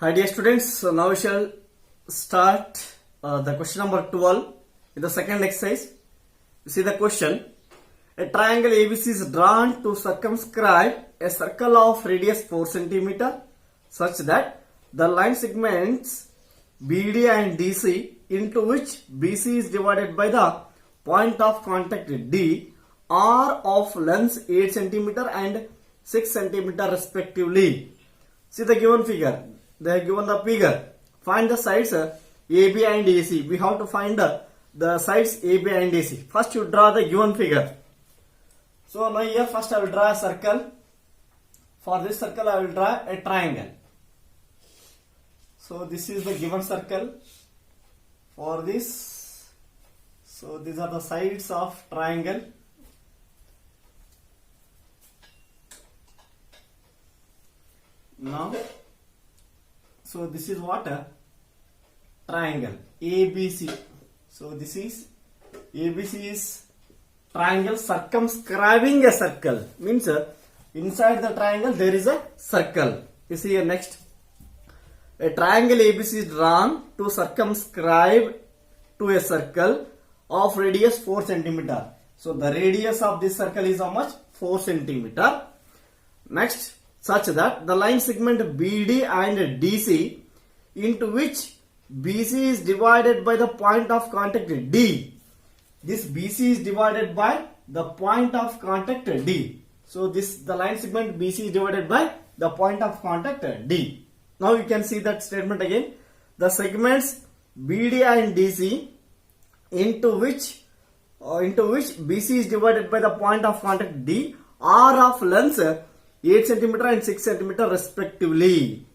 Hi dear students, so now we shall start the question number 12 in the second exercise. You see the question. A triangle ABC is drawn to circumscribe a circle of radius 4 cm such that the line segments BD and DC into which BC is divided by the point of contact D are of length 8 cm and 6 cm respectively. See the given figure. They have given the figure. Find the sides AB and AC. We have to find the sides AB and AC. First you draw the given figure. So now here first I will draw a circle. For this circle I will draw a triangle. So this is the given circle. For this, so these are the sides of triangle. Now, so this is what a triangle ABC. So this is ABC is triangle circumscribing a circle. Means inside the triangle there is a circle. You see here next. A triangle ABC is drawn to circumscribe to a circle of radius 4 cm. So the radius of this circle is how much? 4 cm. Next, such that the line segment BD and DC into which BC is divided by the point of contact D. This BC is divided by the point of contact D. So the line segment BC is divided by the point of contact D. Now you can see that statement again. The segments BD and DC into which BC is divided by the point of contact D are of length 8 cm and 6 cm respectively.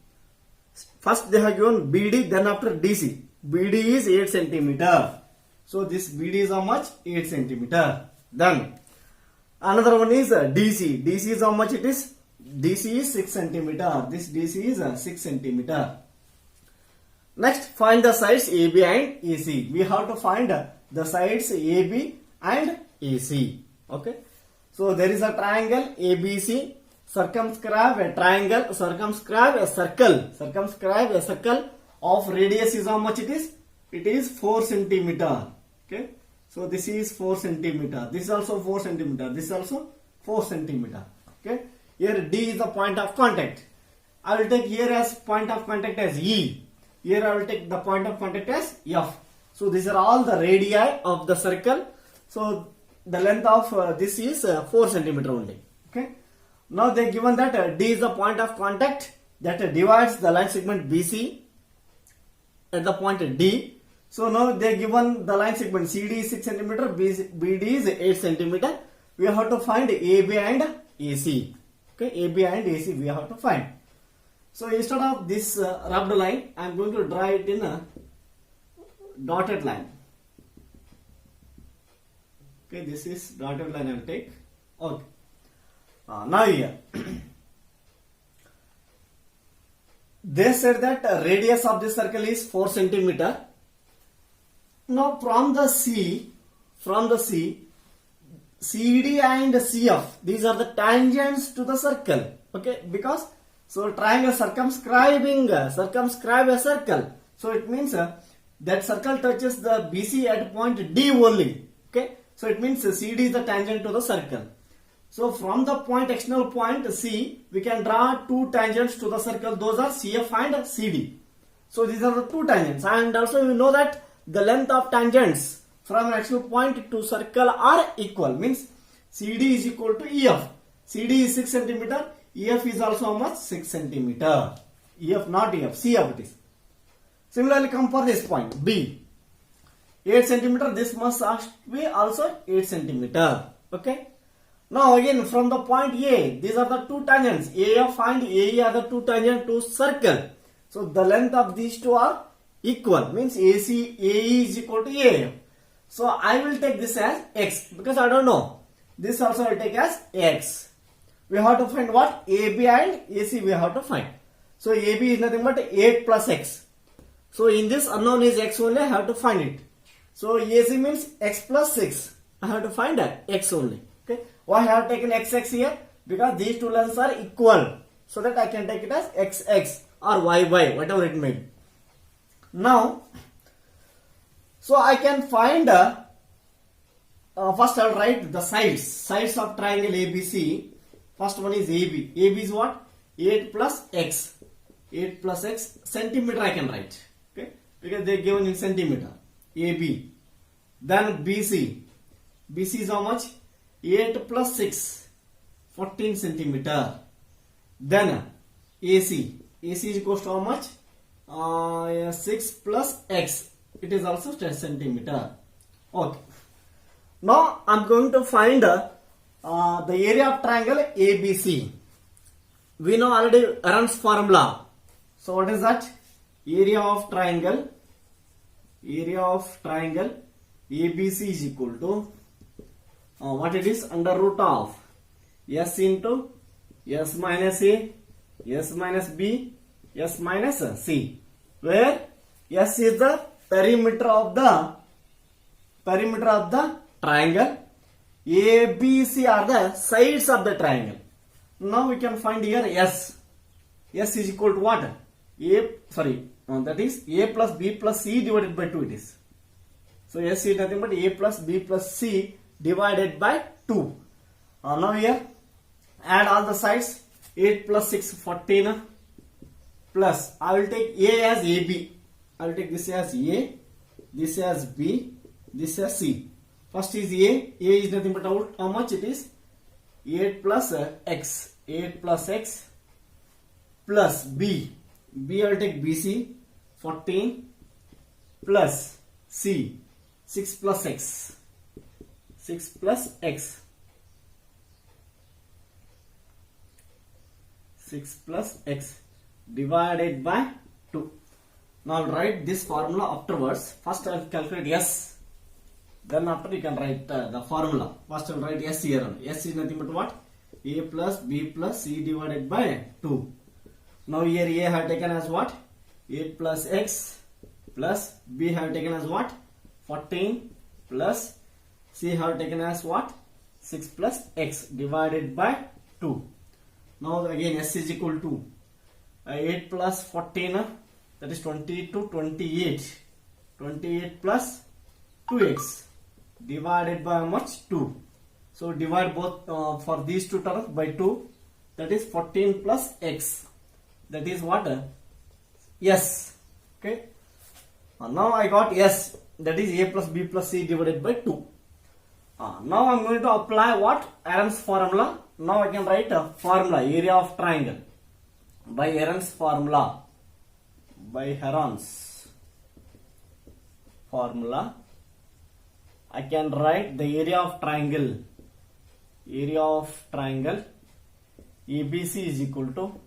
First they have given BD, then after DC. BD is 8 cm. So this BD is how much? 8 cm. Then another one is DC. DC is how much it is? DC is 6 cm. This DC is 6 cm. Next, find the sides AB and AC. We have to find the sides AB and AC. Okay. So there is a triangle ABC. Circumscribe a triangle. Circumscribe a circle. Circumscribe a circle of radius is how much it is? It is 4 cm. Okay. So this is 4 cm. This is also 4 cm. This is also 4 cm. Okay. Here D is the point of contact. I will take here as point of contact as E. Here I will take the point of contact as F. So these are all the radii of the circle. So the length of this is 4 cm only. Okay. Now they given that D is the point of contact that divides the line segment BC at the point D. So now they given the line segment CD is 6 cm, BD is 8 cm. We have to find AB and AC. Okay, AB and AC we have to find. So instead of this rubbed line, I am going to draw it in a dotted line. Okay, this is dotted line I will take. Okay. Now here, they said that radius of this circle is 4 cm. Now from the C, CD and CF, these are the tangents to the circle. Okay, because so triangle circumscribe a circle. So it means that circle touches the BC at point D only. Okay, so it means CD is the tangent to the circle. So from the point external point C, we can draw two tangents to the circle. Those are CF and CD. So these are the two tangents, and also you know that the length of tangents from an external point to circle are equal. Means CD is equal to EF. CD is 6 cm. EF is also how much? 6 cm. EF not EF. CF it is. Similarly, come for this point B. 8 cm. This must be also 8 cm. Okay. Now again from the point A, these are the two tangents. AF and AE are the two tangents to circle. So the length of these two are equal. Means AE is equal to AF. So I will take this as X because I don't know. This also I will take as X. We have to find what? AB and AC we have to find. So AB is nothing but 8 plus X. So in this unknown is X only, I have to find it. So AC means X plus 6. I have to find that X only. Okay. Why I have taken XX here? Because these two lengths are equal. So that I can take it as XX. or YY, whatever it may be. Now, so I can find first I'll write the sides of triangle ABC. First one is AB. AB is what? 8 plus x. 8 plus x centimeter I can write. Okay, because they are given in centimeter. AB. Then BC. BC is how much? 8 plus 6. 14 centimeter. Then AC. AC is equals to how much? 6 plus x. It is also 10 centimeter. Okay. Now I am going to find the area of triangle ABC. We know already Arons formula. So what is that? Area of triangle ABC is equal to what it is? Under root of S into S minus A, S minus B, S minus C, where S is the perimeter of the triangle. A, B, C are the sides of the triangle. Now we can find here S. S is equal to what? That is A plus B plus C divided by 2 it is. So S is nothing but A plus B plus C divided by 2. Now here add all the sides. 8 plus 6, 14 plus I will take A as AB. I will take this as A, this as B, this as C. First is A. A is nothing but how much it is? 8 plus x. 8 plus x plus B. B I will take BC. 14 plus C. 6 plus x. 6 plus x. 6 plus x divided by 2. Now I will write this formula afterwards. First I will calculate S. Then after you can write the formula. First I will write S here. S is nothing but what? A plus B plus C divided by 2. Now here A I have taken as what? 8 plus x plus B have taken as what? 14 plus C have taken as what? 6 plus x divided by 2. Now again S is equal to 8 plus 14, that is 22, 28. 28 plus 2x divided by how much? 2. So divide both for these two terms by 2. That is 14 plus x. That is what? S. Okay. Now I got S. That is A plus B plus C divided by 2. Now I am going to apply what? Arons formula. Now I can write a formula. Area of triangle. By Arons formula. By Arons formula. I can write the area of triangle. Area of triangle ABC is equal to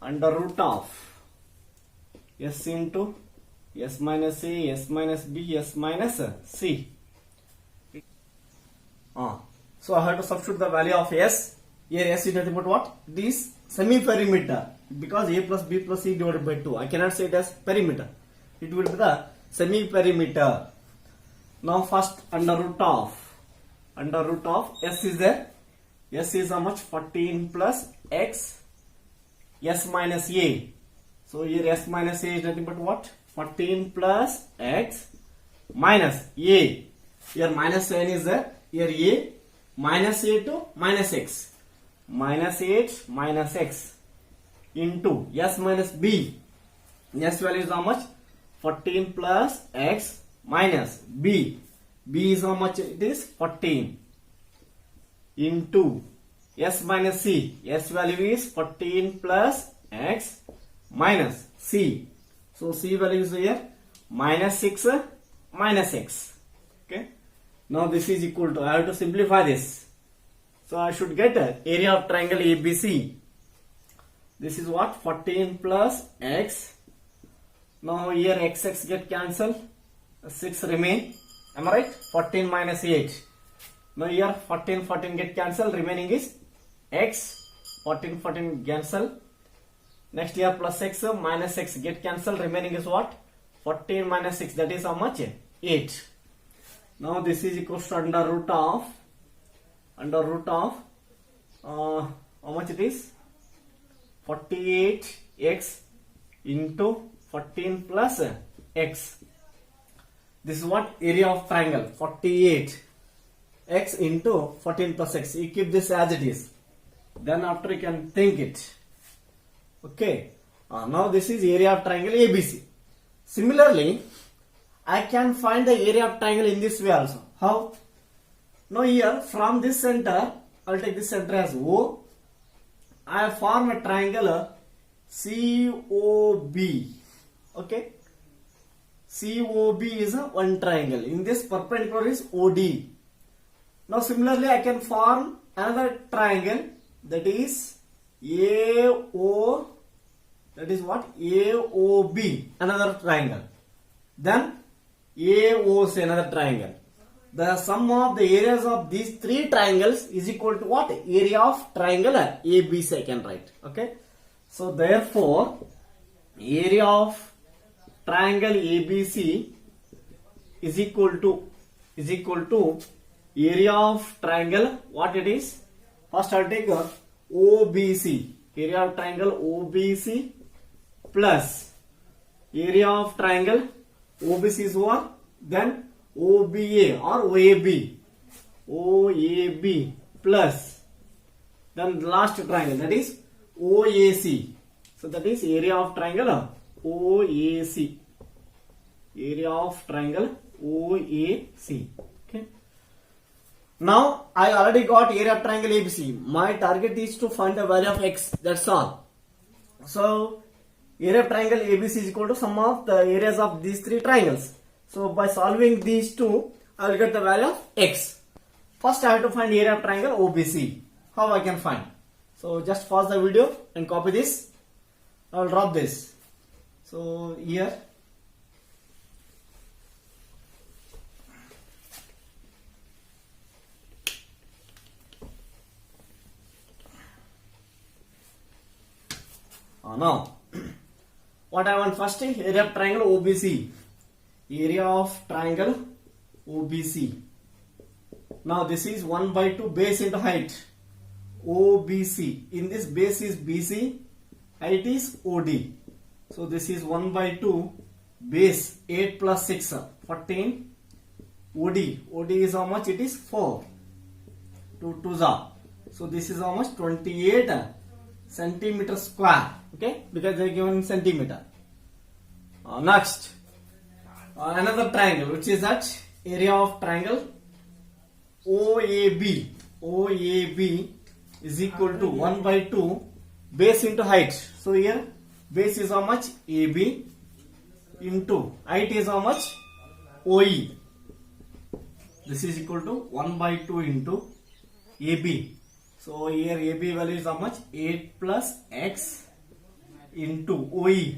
under root of S into S minus A, S minus B, S minus C. So I have to substitute the value of S. Here S is nothing but what? This semi-perimeter. Because A plus B plus C divided by 2. I cannot say it as perimeter. It will be the semi-perimeter. Now first under root of S is there. S is how much? 14 plus x. S minus A. So here S minus A is nothing but what? 14 plus x minus A. Here minus sign is there. Here A minus A to minus x. Minus 8 minus x into S minus B. S value is how much? 14 plus x minus B. B is how much it is? 14 into S minus C. S value is 14 plus x minus C. So C value is here minus 6 minus x. Okay. Now this is equal to, I have to simplify this. So I should get area of triangle ABC. This is what? 14 plus x. Now here x get cancelled. 6 remain. Am I right? 14 minus 8. Now here 14 get cancelled. Remaining is x. 14 cancel. Next here plus x minus x get cancelled. Remaining is what? 14 minus 6. That is how much? 8. Now this is equals to under root of how much it is? 48x into 14 plus x. This is what area of triangle, 48 x into 14 plus x. You keep this as it is. Then after you can think it. Okay. Now this is area of triangle ABC. Similarly, I can find the area of triangle in this way also. How? Now here from this center, I will take this center as O. I form a triangle COB. Okay. COB is a one triangle. In this perpendicular is OD. Now similarly I can form another triangle, that is AO, that is what? AOB, another triangle. Then AOC, another triangle. The sum of the areas of these three triangles is equal to what? Area of triangle ABC I can write. Okay. So therefore area of triangle ABC is equal to area of triangle, what it is? First I'll take OBC, area of triangle OBC plus area of triangle OBC is what? Then OBA or OAB plus then last triangle, that is OAC. So that is area of triangle OAC, area of triangle OAC. Okay. Now I already got area of triangle ABC. My target is to find the value of x. That's all. So area of triangle ABC is equal to sum of the areas of these three triangles. So by solving these two, I will get the value of x. First I have to find area of triangle OBC. How I can find? So just pause the video and copy this. I will drop this. So here now what I want first is area of triangle OBC. Area of triangle OBC. Now this is 1 by 2 base into height OBC. In this base is BC, height is OD. So this is 1 by 2 base 8 plus 6 14 OD. OD is how much? It is 4. 2 2s are. So this is how much? 28 centimeter square. Okay, because they are given in centimeter. Next another triangle, which is that area of triangle OAB. OAB is equal to 1 by 2 base into height. So here base is how much? AB into height is how much? OE. This is equal to 1 by 2 into AB. So here AB value is how much? 8 plus x into OE.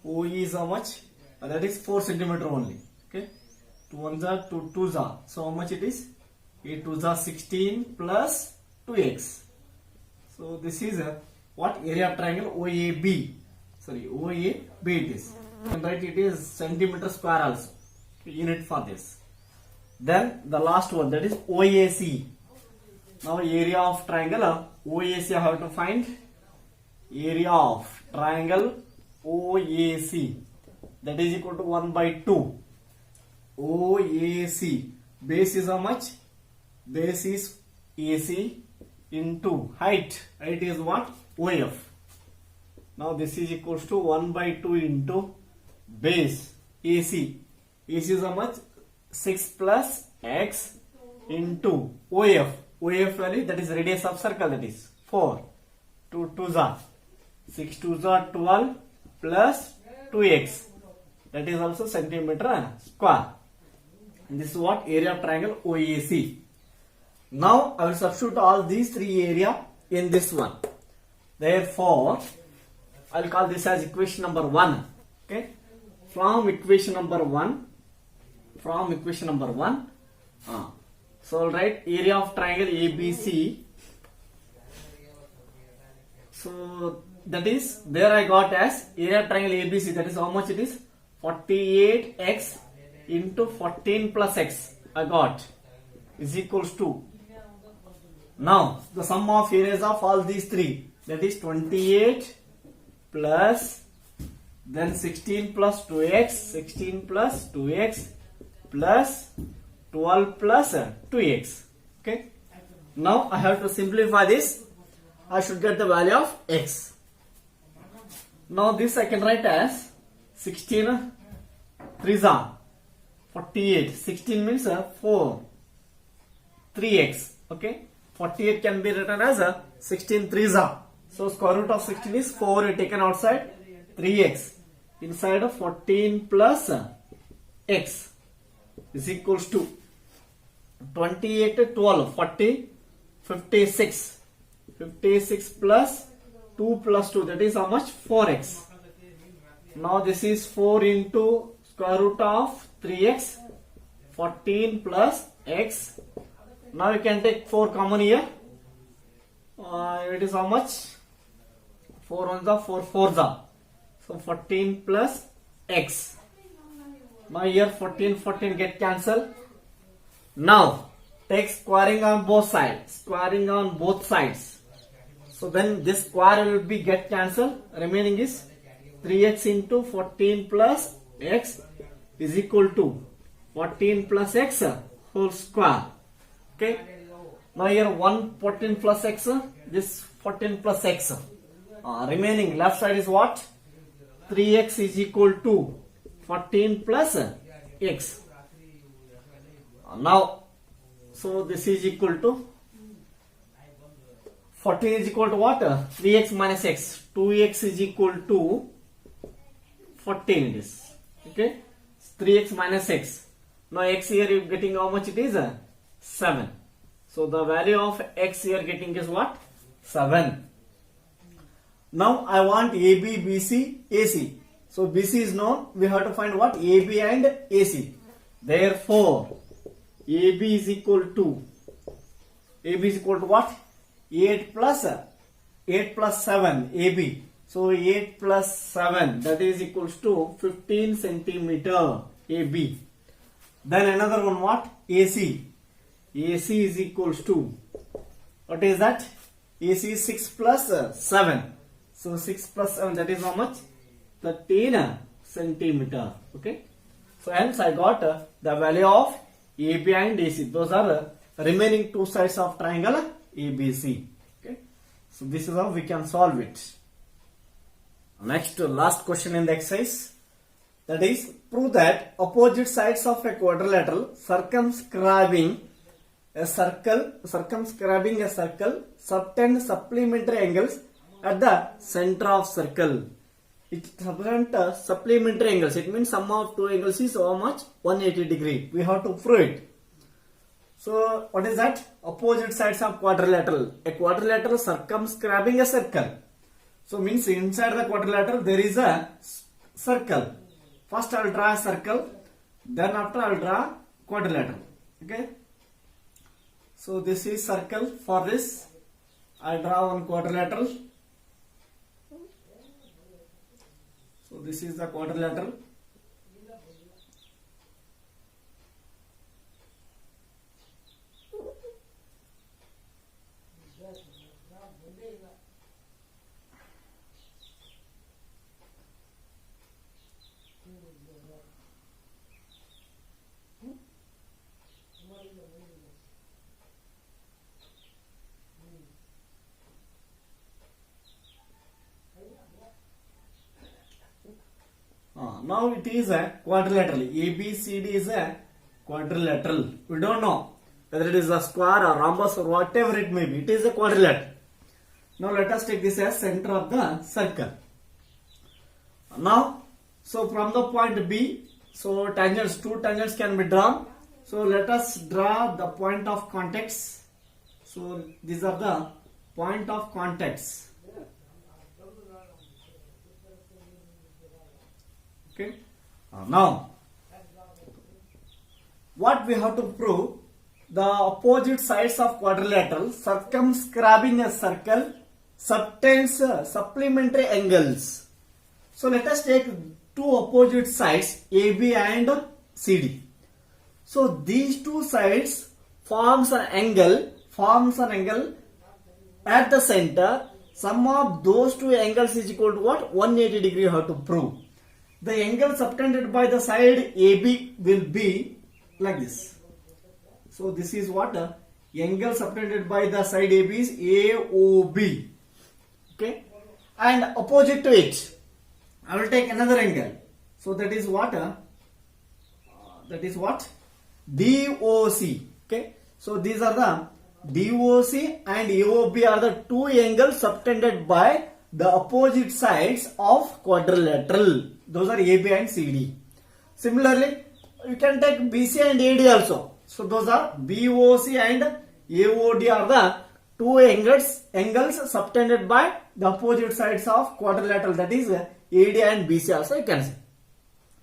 OE is how much? That is 4 centimeter only. Okay. 2 1s are 2 2s are. So how much it is? 8 2s are 16 plus 2x. So this is what? Area of triangle OAB. Sorry, OAB it is. You can write it is centimeter square also. Unit for this. Then the last one, that is OAC. Now area of triangle OAC I have to find. Area of triangle OAC, that is equal to 1 by 2. OAC. Base is how much? Base is AC into height. Height is what? OF. Now this is equals to 1 by 2 into base AC. AC is how much? 6 plus x into OF. OF value, that is radius of circle, that is 4. 2 2s are 6 2s are 12 plus 2x. That is also centimeter square. And this is what? Area of triangle OAC. Now I will substitute all these three area in this one. Therefore I will call this as equation number 1. Okay. From equation number 1. So I'll write area of triangle ABC. So that is, there I got as area of triangle ABC. That is how much it is? 48x into 14 plus x I got is equals to. Now the sum of areas of all these three, that is 28 plus then 16 plus 2x, 16 plus 2x plus 12 plus 2x. Okay. Now I have to simplify this. I should get the value of x. Now this I can write as 16 3s are 48. 16 means 4. 3x. Okay. 48 can be written as 16 3s are. So square root of 16 is 4 taken outside, 3x. Inside of 14 plus x is equals to 28 12 40 56. 56 plus 2 plus 2, that is how much? 4x. Now this is 4 into square root of 3x, 14 plus x. Now you can take 4 common here. It is how much? 4 ones are 4 fours are. So 14 plus x. Now here 14 get cancelled. Now take squaring on both sides. Squaring on both sides. So then this square will be get cancelled. Remaining is 3x into 14 plus x is equal to 14 plus x whole square. Okay. Now here 1 14 plus x. This 14 plus x. Remaining left side is what? 3x is equal to 14 plus x. Now, so this is equal to 14 is equal to what? 3x minus x. 2x is equal to 14 it is. Okay. 3x minus x. Now x here you getting how much it is? 7. So the value of x here getting is what? 7. Now I want AB, BC, AC. So BC is known. We have to find what? AB and AC. Therefore, AB is equal to what? 8 plus 7 AB. So 8 plus 7, that is equals to 15 centimeter AB. Then another one what? AC. AC is equals to, what is that? AC is 6 plus 7. So 6 plus 7, that is how much? 13 centimeter. Okay. So hence I got the value of AB and AC. Those are the remaining two sides of triangle ABC. Okay. So this is how we can solve it. Next, last question in the exercise. That is, prove that opposite sides of a quadrilateral circumscribing a circle, subtend supplementary angles at the center of circle. It subtend supplementary angles. It means sum of two angles is how much? 180 degree. We have to prove it. So what is that? Opposite sides of quadrilateral. A quadrilateral circumscribing a circle. So means inside the quadrilateral there is a circle. First I will draw a circle. Then after I will draw quadrilateral. Okay. So this is circle. For this I draw one quadrilateral. So this is the quadrilateral. Now it is a quadrilateral. ABCD is a quadrilateral. We don't know whether it is a square or rhombus or whatever it may be. It is a quadrilateral. Now let us take this as center of the circle. Now, so from the point B, so tangents, two tangents can be drawn. So let us draw the point of contacts. So these are the point of contacts. Okay. Now, what we have to prove? The opposite sides of quadrilateral circumscribing a circle subtends supplementary angles. So let us take two opposite sides AB and CD. So these two sides forms an angle at the center. Sum of those two angles is equal to what? 180 degree you have to prove. the angle subtended by the side AB will be like this. So this is what angle subtended by the side AB is AOB. Okay, and opposite to it, I will take another angle. So that is what? DOC. Okay, so these are the DOC and AOB are the two angles subtended by the opposite sides of quadrilateral. Those are AB and CD. Similarly, you can take BC and AD also. So those are BOC and AOD are the two angles subtended by the opposite sides of quadrilateral, that is AD and BC also you can say.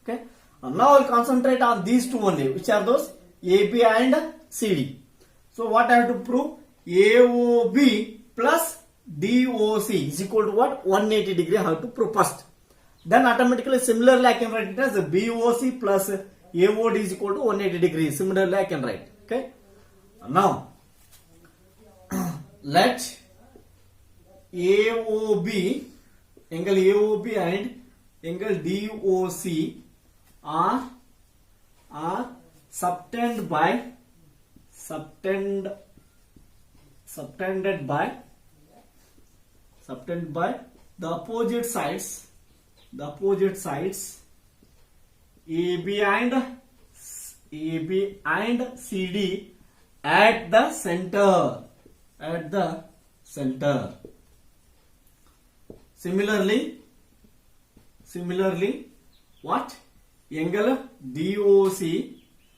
Okay. Now I will concentrate on these two only, which are those AB and CD. So what I have to prove? AOB plus DOC is equal to what? 180 degree I have to prove first. Then automatically similarly I can write it as BOC plus AOD is equal to 180 degrees. Similarly I can write. Okay. Now let AOB, angle AOB and angle DOC are subtended by the opposite sides AB and CD at the center. Similarly, what? Angle DOC,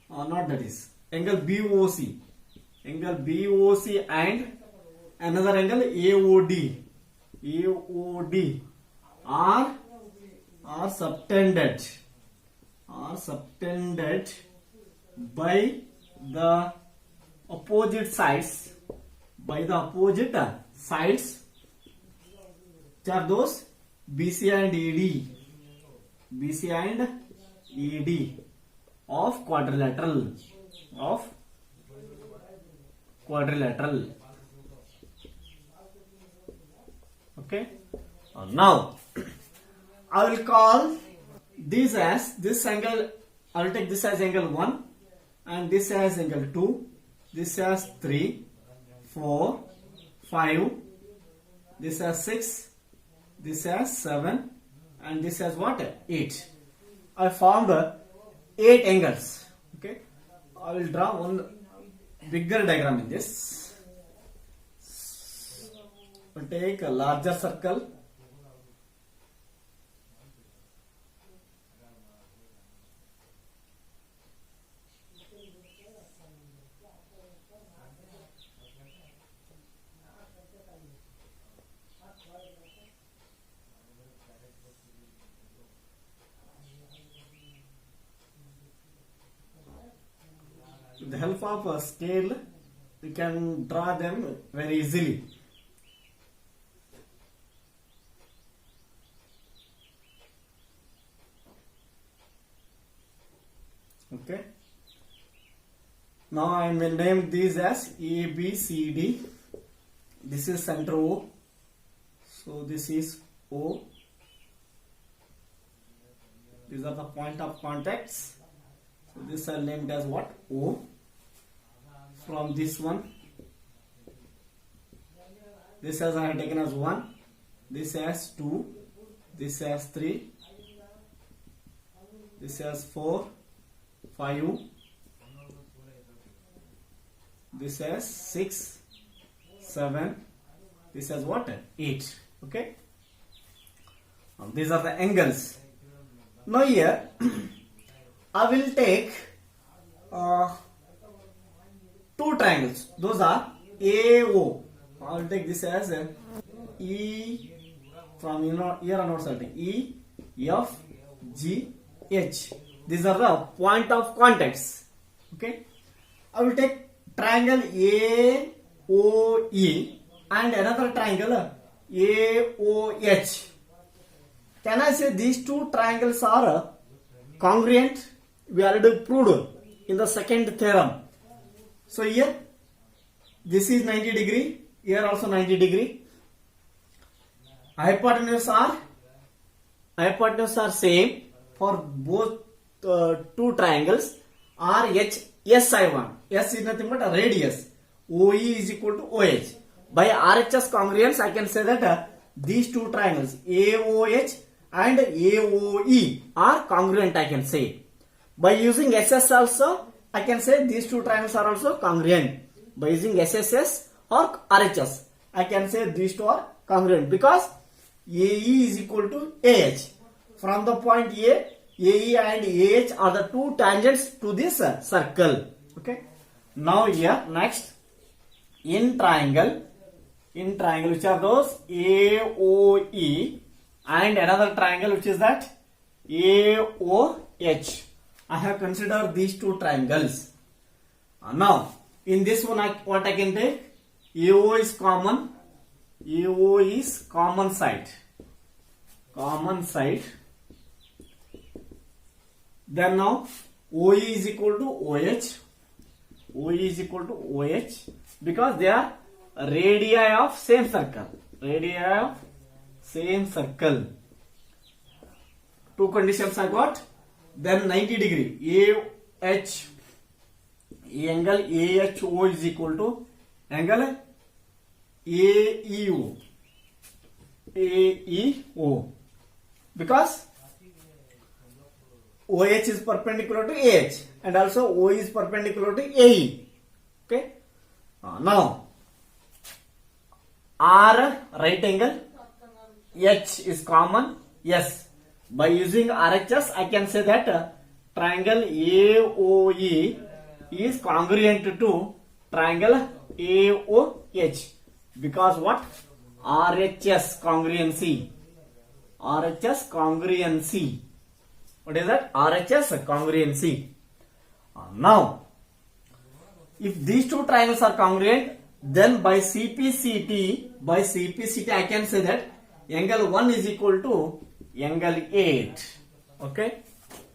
not that is, angle BOC and another angle AOD are subtended by the opposite sides, which are those BC and AD of quadrilateral. Okay. Now I will call this as this angle. I will take this as angle 1 and this as angle 2. This as 3, 4, 5. This as 6. This as 7 and this as what? 8. I formed 8 angles. Okay. I will draw one bigger diagram in this. We'll take a larger circle. With the help of a scale, we can draw them very easily. Okay. Now I will name these as A, B, C, D. This is center O. So this is O. These are the point of contacts. So this are named as what? O. From this one, this as I have taken as 1, this as 2, this as 3, this as 4, 5, this as 6, 7, this as what? 8. Okay. These are the angles. Now here I will take two triangles. Those are AO. I will take this as E from here onwards. I will take E, F, G, H. These are the point of contacts. Okay. I will take triangle AOE and another triangle AOH. Can I say these two triangles are congruent? We already proved in the second theorem. So here this is 90 degree, here also 90 degree. Hypotenuse are same. for both two triangles RHS I want. S is nothing but a radius. OE is equal to OH. By RHS congruence, I can say that these two triangles AOH and AOE are congruent, I can say. By using SS also, I can say these two triangles are also congruent. By using SSS or RHS, I can say these two are congruent because AE is equal to AH. From the point A, AE and AH are the two tangents to this circle. Okay. Now here next, in triangle which are those AOE and another triangle which is that AOH. I have considered these two triangles. Now in this one what I can take, AO is common. AO is common side. Then now OE is equal to OH. OE is equal to OH because they are radii of same circle. Radii of same circle. Two conditions I got. Then 90 degree. AH angle AHO is equal to angle AEO. AEO. Because OH is perpendicular to AH and also O is perpendicular to AE. Okay. Now R right angle, H is common. Yes. By using RHS, I can say that triangle AOE is congruent to triangle AOH because what? RHS congruency. RHS congruency. What is that? RHS congruency. Now, if these two triangles are congruent, then by CPCT, I can say that angle 1 is equal to angle 8. Okay?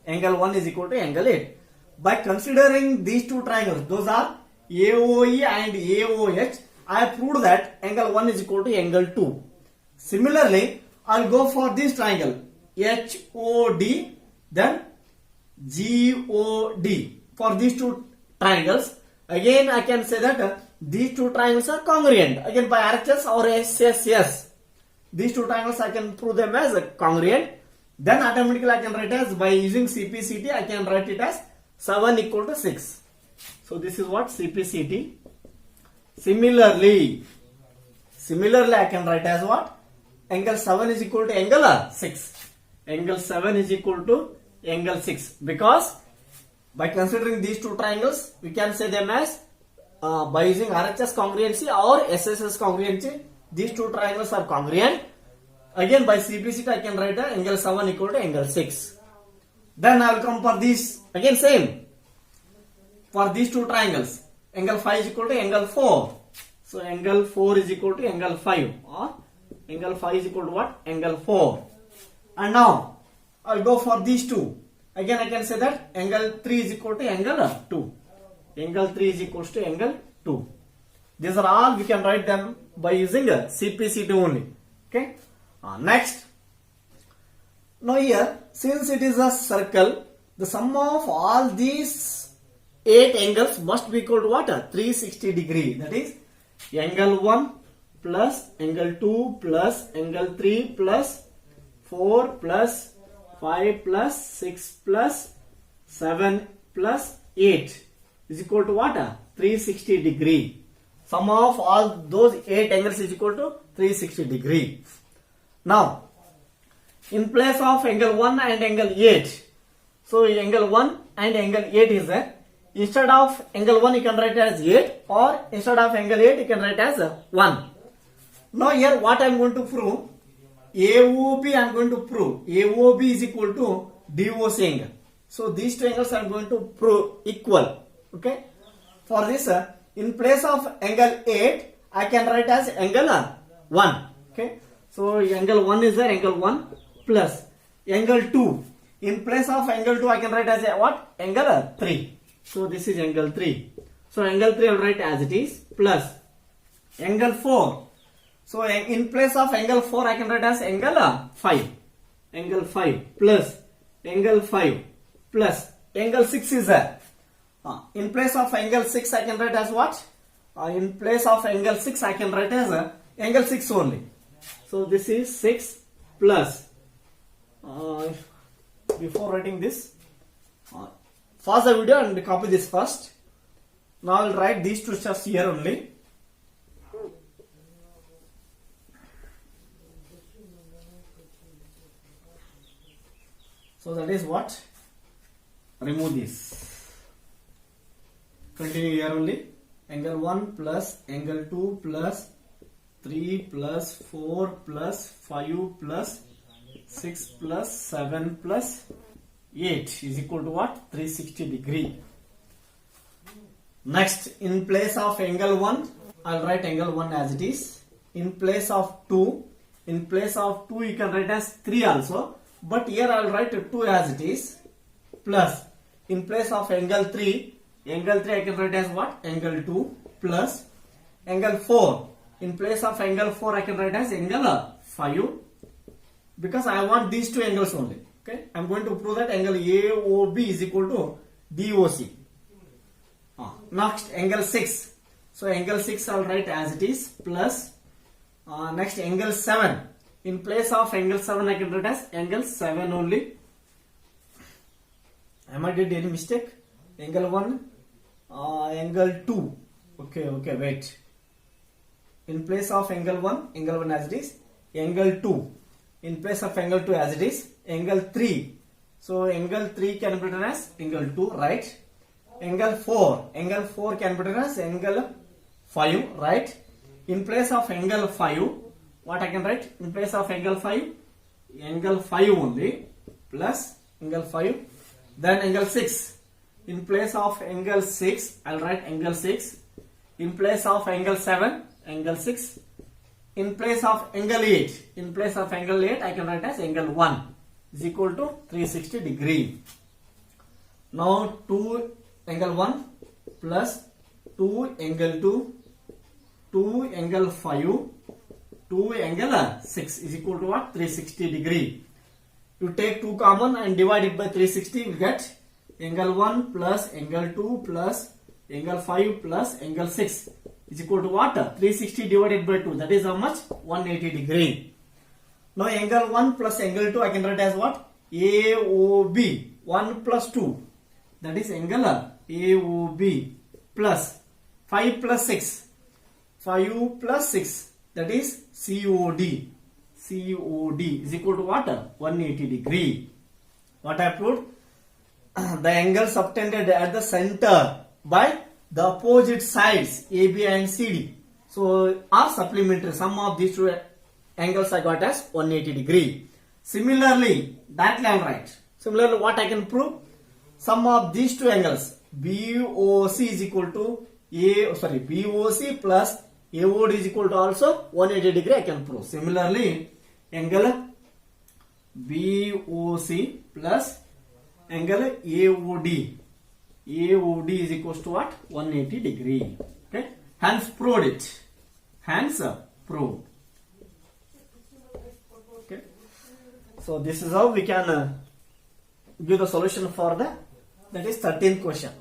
Angle 1 is equal to angle 8. By considering these two triangles, those are AOE and AOH, I have proved that angle 1 is equal to angle 2. Similarly, I'll go for this triangle HOD, then GOD. For these two triangles, again I can say that these two triangles are congruent. Again by RHS or SSS, these two triangles I can prove them as congruent. Then automatically I can write as, by using CPCT, I can write it as 7 equal to 6. So this is what CPCT. Similarly I can write as what? Angle 7 is equal to angle 6. Angle 7 is equal to angle 6 because by considering these two triangles, we can say them as by using RHS congruency or SSS congruency, these two triangles are congruent. Again by CPCT, I can write angle 7 equal to angle 6. Then I will come for this. Again same. For these two triangles, angle 5 is equal to angle 4. So angle 4 is equal to angle 5. Or angle 5 is equal to what? Angle 4. And now I'll go for these two. Again I can say that angle 3 is equal to angle 2. Angle 3 is equal to angle 2. These are all we can write them by using CPCT only. Okay. Next. Now here, since it is a circle, the sum of all these 8 angles must be equal to what? 360 degree. That is angle 1 plus angle 2 plus angle 3 plus 4 plus 5 plus 6 plus 7 plus 8 is equal to what? 360 degree. Sum of all those 8 angles is equal to 360 degree. Now, in place of angle 1 and angle 8, so angle 1 and angle 8 is there. Instead of angle 1 you can write as 8, or instead of angle 8 you can write as 1. Now here what I am going to prove, AOB I am going to prove. AOB is equal to DOC angle. So these two angles I am going to prove equal. Okay. For this, in place of angle 8, I can write as angle 1. Okay. So angle 1 is there, angle 1 plus angle 2. In place of angle 2, I can write as what? Angle 3. So this is angle 3. So angle 3 I will write as it is plus angle 4. So in place of angle 4, I can write as angle 5. Angle 5 plus angle 5 plus angle 6 is there. In place of angle 6 I can write as what? In place of angle 6 I can write as angle 6 only. So this is 6 plus, before writing this, pause the video and copy this first. Now I will write these two steps here only. So that is what? Remove this. Continue here only. Angle 1 plus angle 2 plus 3 plus 4 plus 5 plus 6 plus 7 plus 8 is equal to what? 360 degree. Next, in place of angle 1, I'll write angle 1 as it is. In place of 2, you can write as 3 also. But here I'll write 2 as it is. Plus, in place of angle 3 I can write as what? Angle 2 plus angle 4. In place of angle 4 I can write as angle 5. Because I want these two angles only. Okay, I'm going to prove that angle AOB is equal to DOC. Next, angle 6. So angle 6 I'll write as it is plus next angle 7. In place of angle 7 I can write as angle 7 only. Am I did any mistake? Angle 1, angle 2. Okay, wait. In place of angle 1 as it is, angle 2. In place of angle 2 as it is, angle 3. So angle 3 can be written as angle 2, right? Angle 4 can be written as angle 5, right? In place of angle 5, what I can write? In place of angle 5 only, plus angle 5. Then angle 6. In place of angle 6, I'll write angle 6. In place of angle 7, angle 6. In place of angle 8, I can write as angle 1 is equal to 360 degree. Now 2 angle 1 plus 2 angle 2, 2 angle 5, 2 angle 6 is equal to what? 360 degree. You take 2 common and divide it by 360, you get angle 1 plus angle 2 plus angle 5 plus angle 6 is equal to what? 360 divided by 2. That is how much? 180 degree. Now angle 1 plus angle 2 I can write as what? AOB. 1 plus 2. That is angle AOB plus 5 plus 6. 5 plus 6. That is COD. COD is equal to what? 180 degree. What I proved? The angles obtained at the center by the opposite sides AB and CD. So are supplementary. Sum of these two angles I got as 180 degree. Similarly, that line right. Similarly, what I can prove? Sum of these two angles BOC is equal to BOC plus AOD is equal to also 180 degree I can prove. Similarly, angle BOC plus angle AOD is equals to what? 180 degree. Okay. Hence proved it. Hence proved. Okay. So this is how we can give the solution for that is 13th question.